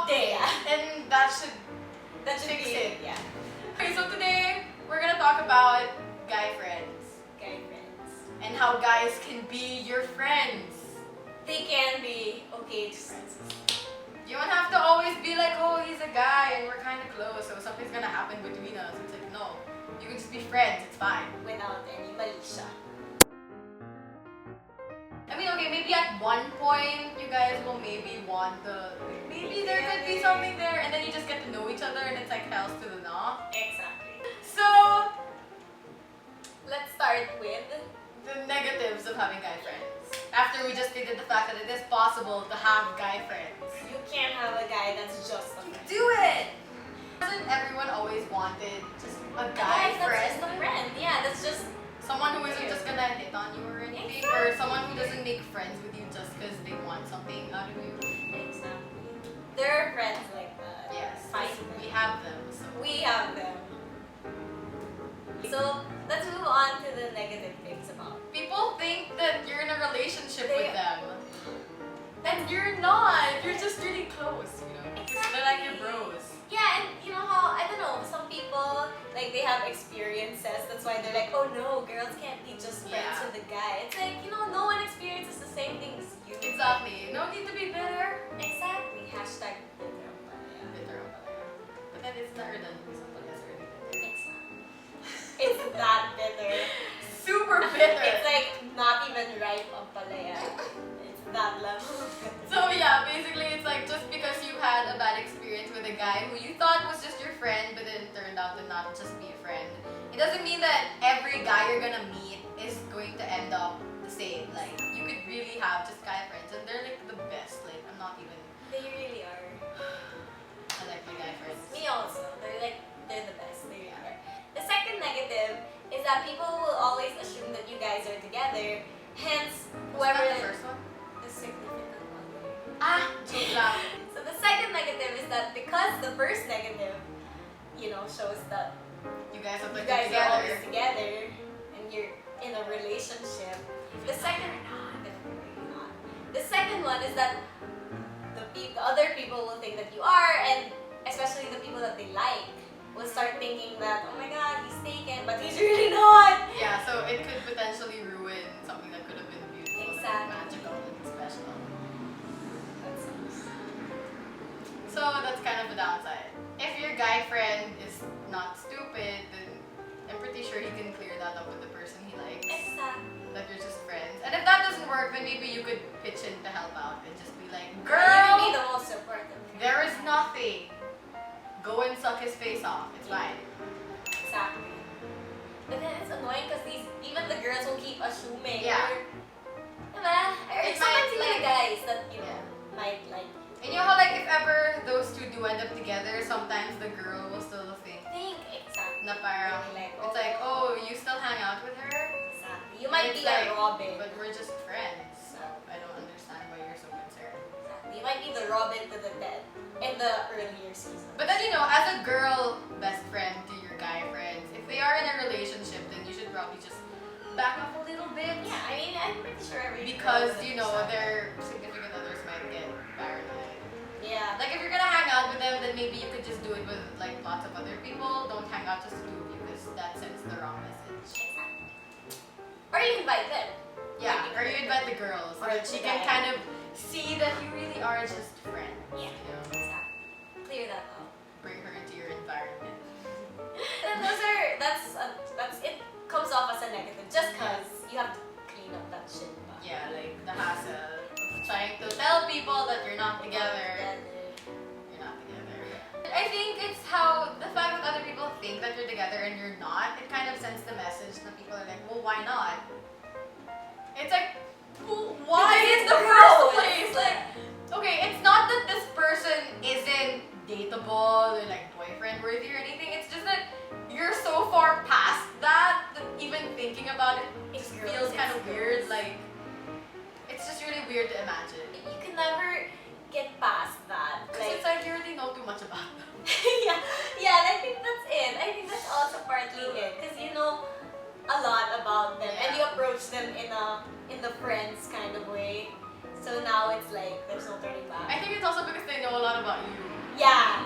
update. And that should Fix fix it. it. Yeah. Okay, so today we're gonna talk about guy friends Guy friends. and how guys can be your friends. They can be okay to friends. You don't have to always be like, oh, he's a guy and we're kind of close, so something's gonna happen between us. It's like, no, you can just be friends. It's fine. Without any malisya. I mean, okay, maybe at one point you guys will maybe want the, maybe there could be something there, and then you just get to know each other, and it's like hells to the no. Exactly. So, Let's start with the negatives of having guy friends. After we just stated the fact that it is possible to have guy friends. you can't have a guy that's just a friend. Do it! Hasn't everyone always wanted just a guy Guys, that's friend? just a friend. Yeah, that's just Someone who isn't just gonna hit on you or anything, or someone who doesn't make friends with you just because they want something out of you. exactly. There are friends like that. Yes, Find we them. have them. So. We have them. So let's move on to the negative things about. People think that you're in a relationship They- with them, and you're not. You're just really close, you know. They're like your bros. Yeah, and you know how, I don't know, some people, like, they have experiences, that's why they're like, oh no, girls can't be just friends Yeah. with a guy. It's like, you know, no one experiences the same thing as you. Exactly. No need to be bitter. Exactly. Hashtag bitter pa rin. Bitter ang palaya. But then it's not redundant because ang palaya is already bitter. It's not. It's that bitter. Super bitter. It's like not even ripe ang palaya. It's that level of bitter. So yeah, basically it's like just because you had a bad experience with a guy who you thought was just your friend but then turned out to not just be a friend, it doesn't mean that every guy you're gonna meet is going to end up the same. Like, you could really have just guy friends and they're like the best. Like, I'm not even, They really are. I like my guy friends. Me also. They're the best. They really are. The second negative is that people will always assume that you guys are together. Hence, Whoever whoever the first one? the significant other. Ah, joke lang. So the second negative is that because the first negative, you know, shows that You guys look you like guys you're are together. always together and you're in a relationship. The second not. The second one is that the other people will think that you are, and especially the people that they like will start thinking that, oh my god, he's taken, but he's really not. Yeah, so it could potentially ruin something that could have been beautiful and Exactly. magical and special. That sucks. So that's kind of a downside. If your guy friend is not stupid, then I'm pretty sure he can clear that up with the person he likes. Exactly. That you're just friends. And if that doesn't work, then maybe you could pitch in to help out and just be like, You can be girl, the most supportive. there is nothing. Go and suck his face off. It's fine. Exactly. But then it's annoying because even the girls will keep assuming. Yeah. Diba? Or It sometimes might, even the like- guys that, you know, Yeah. might like you. And you know how like if ever those two do end up together, sometimes the girl will still think Think exactly. na parang, Like, it's like, oh, you still hang out with her? Exactly. You might It's be like, a Robin. But we're just friends, so I don't understand why you're so concerned. Exactly. You might be the Robin to the dead in the earlier season. But then, you know, as a girl best friend to your guy friends, if they are in a relationship, then you should probably just back up a little bit. Yeah, I mean, I'm pretty sure every Because, girl you know, would their significant others might get paranoid. Yeah. Like, if you're gonna hang out with them, then maybe you could just do it with, like, lots of other people. Don't hang out just the two of you, because that sends the wrong message. Exactly. Or you invite them. Yeah, or you invite the girls, so Or that she the can guy. kind of see that you really are just friends. Yeah. You know? Exactly. Clear that up. Bring her into your environment. And that's it comes off as a negative just because you have to clean up that shit. Yeah, like the hassle of trying to tell people that you're not together. You're not together. I think it's how the fact that other people think that you're together and you're not, it kind of sends the message that people are like, well, why not? It's like, well, why Because in it's the gross. first place? Like, okay, it's not that this person isn't dateable or like boyfriend worthy or anything. It's just that you're so far past that even thinking about it It's just gross. feels kind of It's weird. gross. Like, it's just really weird to imagine. You can never get past that. Because it's like you already know too much about them. yeah, and I think that's it. I think that's also partly it. Because you know a lot about them and you approach them in the friends kind of way. So now it's like there's no turning back. I think it's also because they know a lot about you. Yeah.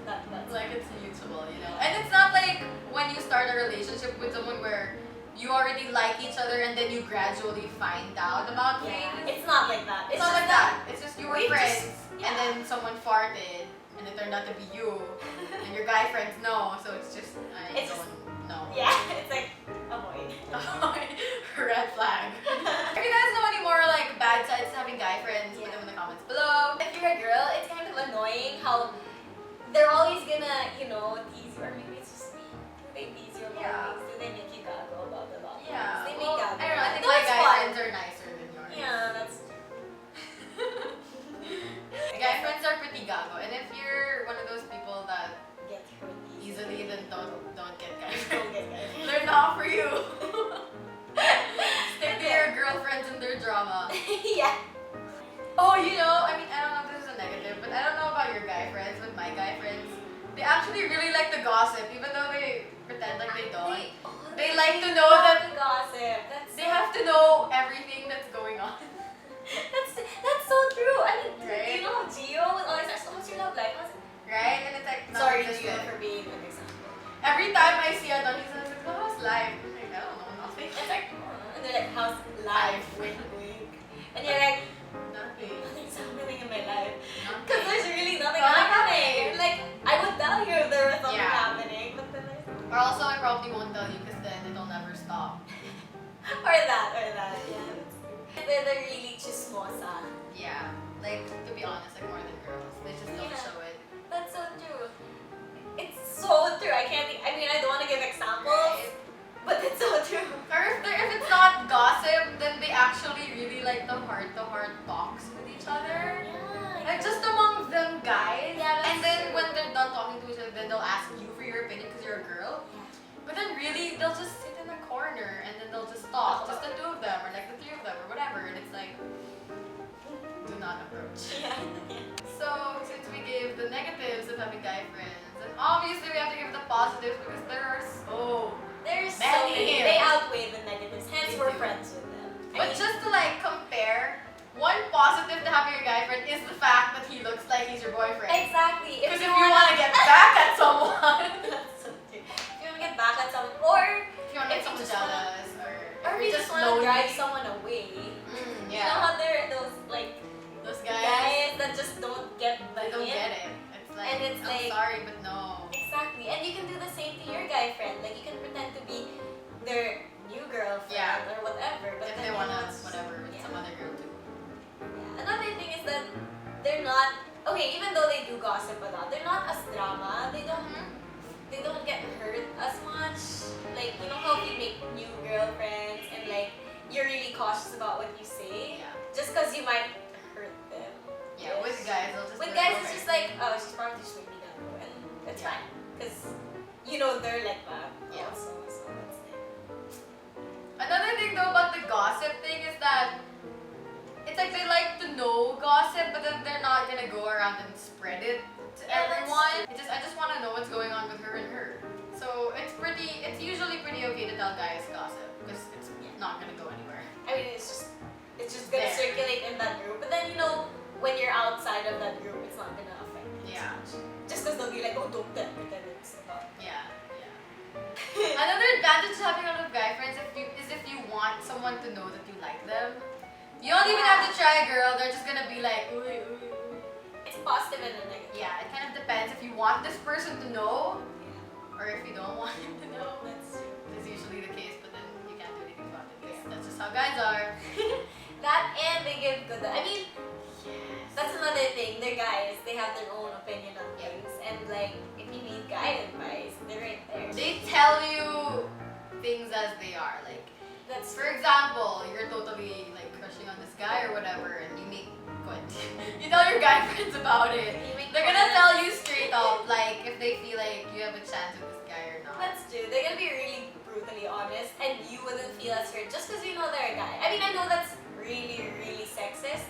That's Like it's mutual, you know? And it's not like when you start a relationship with someone where you already like each other and then you gradually find out about yeah. things. It's not like that. It's not like that. It's just you were we friends just- and yeah. then someone farted and it turned out to be you and your guy friends know, so it's just I It's don't know. Yeah, it's like avoid. Red flag. If you guys know any more like bad sides to having guy friends, put Yeah. them in the comments below. If you're a girl, it's kind of annoying how they're always gonna, tease you, or maybe it's just me. Do they tease you about Yeah. things? Do they make you gago about a lot of Yeah. things? They Well, make gago. I don't know. I think No, my it's guy fun. friends are nicer than yours. Yeah, that's Guy friends are pretty gago, and if you're one of those people that get hurt easily, then don't get guy Don't friends. get guys. They're not for you. Stick to your girlfriends and their drama. Yeah. Oh, I mean, I don't know if this is a negative, but I don't know about your guy friends, but my guy friends, they actually really like to gossip, even though they pretend like they don't. They like to know love that to gossip. That's they have to know everything that's going on. that's so true. I mean, Right? Gio will always ask, "What's your love life?" How's it? Right? And it's like, Sorry, nothing Gio, good. for being an example. Every time I see Adon, he's like, "Oh, how's life?" I'm like, I don't know, nothing. It's like, and they're like, "How's life?" Wink, wink. And you're like, Nothing. "Nothing's happening in my life." Because Nothing. there's really nothing Nothing happening. Like, I would tell you if there was something Yeah. happening, but then there's Or also, I probably won't tell you because then it'll never stop. or that. Yeah, that's true. They're really chismosa. Yeah. Like, to be honest, like more than girls. They just don't Yeah. show it. That's so true. It's so true. I mean, I don't want to give examples, but it's so true. Or if it's not gossip, then they actually really like the heart-to-heart talks with each other. Yeah. Like just among them guys. Yeah, that's and then true. when they're done talking to each other, then they'll ask you for your opinion because you're a girl. But then really, they'll just sit in a corner and then they'll just talk. Just the two of them or like the three of them or whatever. And it's like, do not approach. Yeah. So, since we gave the negatives of having guy friends, and obviously we have to give the positives because there are so. There's so Many. many. They outweigh the negatives. Hence, They we're do. friends with them. But just to like compare, one positive to having your guy friend is the fact that he looks like he's your boyfriend. Exactly. Because if you want to get back at someone, That's so true. If you want to get back at someone, or if you want to make If you someone just wanna- jealous, or if you just want to lonely. drive someone away. Mm, You know yeah. how there are those like Those guys that just don't get the they don't hint? get it. It's like, And it's I'm like- sorry, but no. Exactly. And you can do the same to your guy friend. Like you can pretend to be their new girlfriend Yeah. or whatever. But If then they you wanna, know, it's- whatever, with yeah. some other girl too. Yeah. Another thing is that they're not okay. Even though they do gossip a lot, they're not as drama. They don't get hurt as much. Like you know how you make new girlfriends and like you're really cautious about what you say, Yeah. just because you might hurt them. Yeah, with guys, they'll just With be guys, like, it's okay. just like, oh, she's probably just making that go, and that's Yeah. fine, because they're like that. Yeah. Also, so that's like, Another thing though about the gossip thing is that it's like they like to know gossip, but then they're not gonna go around and spread it to Yeah, that's everyone. I just want to know what's going on with her and her. So it's usually pretty okay to tell guys gossip because it's not gonna go anywhere. I mean, it's just gonna There. circulate in that group, but then when you're outside of that group, it's not gonna affect you. Yeah. Just because they'll be like, oh, don't tell, pretend it's about. Yeah. Another advantage to having a lot of guy friends is if you want someone to know that you like them. You don't even have to try a girl, they're just gonna be like, ooh, ooh, ooh. It's positive and a negative. Yeah, it kind of depends if you want this person to know Yeah. or if you don't want him to know. That's true. That's usually the case, but then you can't do anything about it because that's just how guys are. That and they give good. I mean, Yes. that's another thing. They're guys. They have their own opinion on things, and like if you need guy advice, they're right there. They tell you things as they are. Like, That's for example, you're totally like crushing on this guy or whatever, and you make what? You tell your guy friends about it. You make They're gonna comments. tell you straight up, like if they feel like you have a chance with this guy or not. That's true. They're gonna be really brutally honest, and you wouldn't feel as hurt just because you know they're a guy. I mean, I know that's really, really sexist,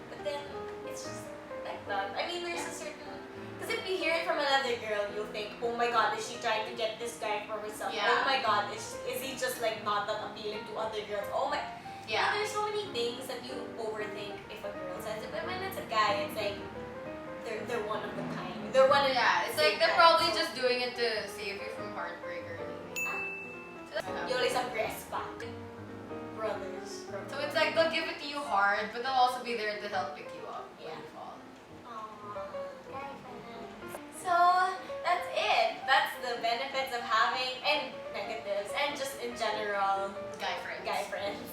but then it's just like that. I mean, there's a certain. Because if you hear it from another girl, you'll think, oh my god, is she trying to get this guy for herself? Yeah. Oh my god, is he just like not that appealing to other girls? Oh my. Yeah. There's so many things that you overthink if a girl says it, but when it's a guy, it's like they're one of the kind. They're one. Yeah, it's like they're probably just doing it to save you from heartbreak or anything. Yung isang respa. Brothers. So it's like they'll give it to you hard, but they'll also be there to help pick you up when you fall. So that's it. That's the benefits of having and negatives and just in general Guy friends. guy friends.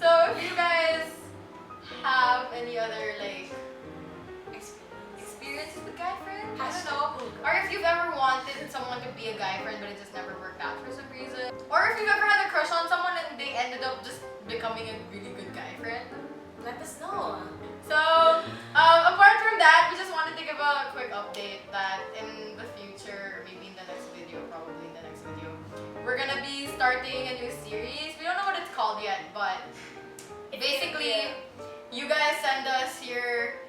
So if you guys have any other like experiences with guy friends, I don't know. Or if you've ever wanted someone to be a guy friend but it just never worked out for some reason. Or if you've ever had a crush on someone and they ended up just becoming a really good guy friend. Let us know. So, apart from that, we just wanted to give a quick update that in the future, maybe in the next video, probably in the next video, we're gonna be starting a new series. We don't know what it's called yet, but basically, you guys send us your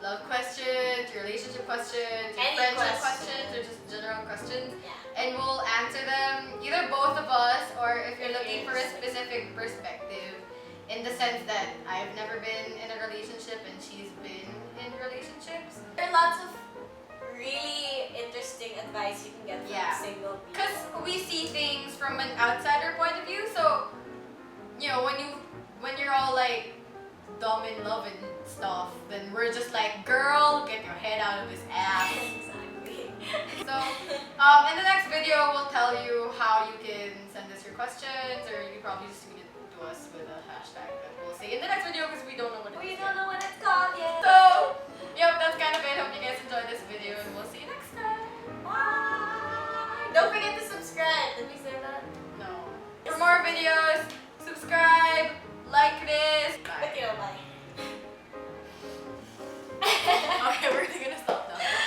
love questions, your relationship questions, your Any friendship questions. questions, or just general questions. Yeah. And we'll answer them, either both of us, or if you're looking for a specific perspective, in the sense that I've never been in a relationship and she's been in relationships. There are lots of really interesting advice you can get from Yeah. single people. Because we see things from an outsider point of view, so, you know, when you're all like dumb in love and stuff, then we're just like, girl, get your head out of his ass. Exactly. So, in the next video, we'll tell you how you can send us your questions, or you can probably just tweet it to us with a hashtag that we'll say in the next video because we don't know what it is. We don't know what it's called yet. So, yep, that's kind of it. Hope you guys enjoyed this video, and we'll see you next time. Bye. Don't forget to subscribe. Did we say that? No. For more videos, subscribe, like this. Bye. Okay, bye.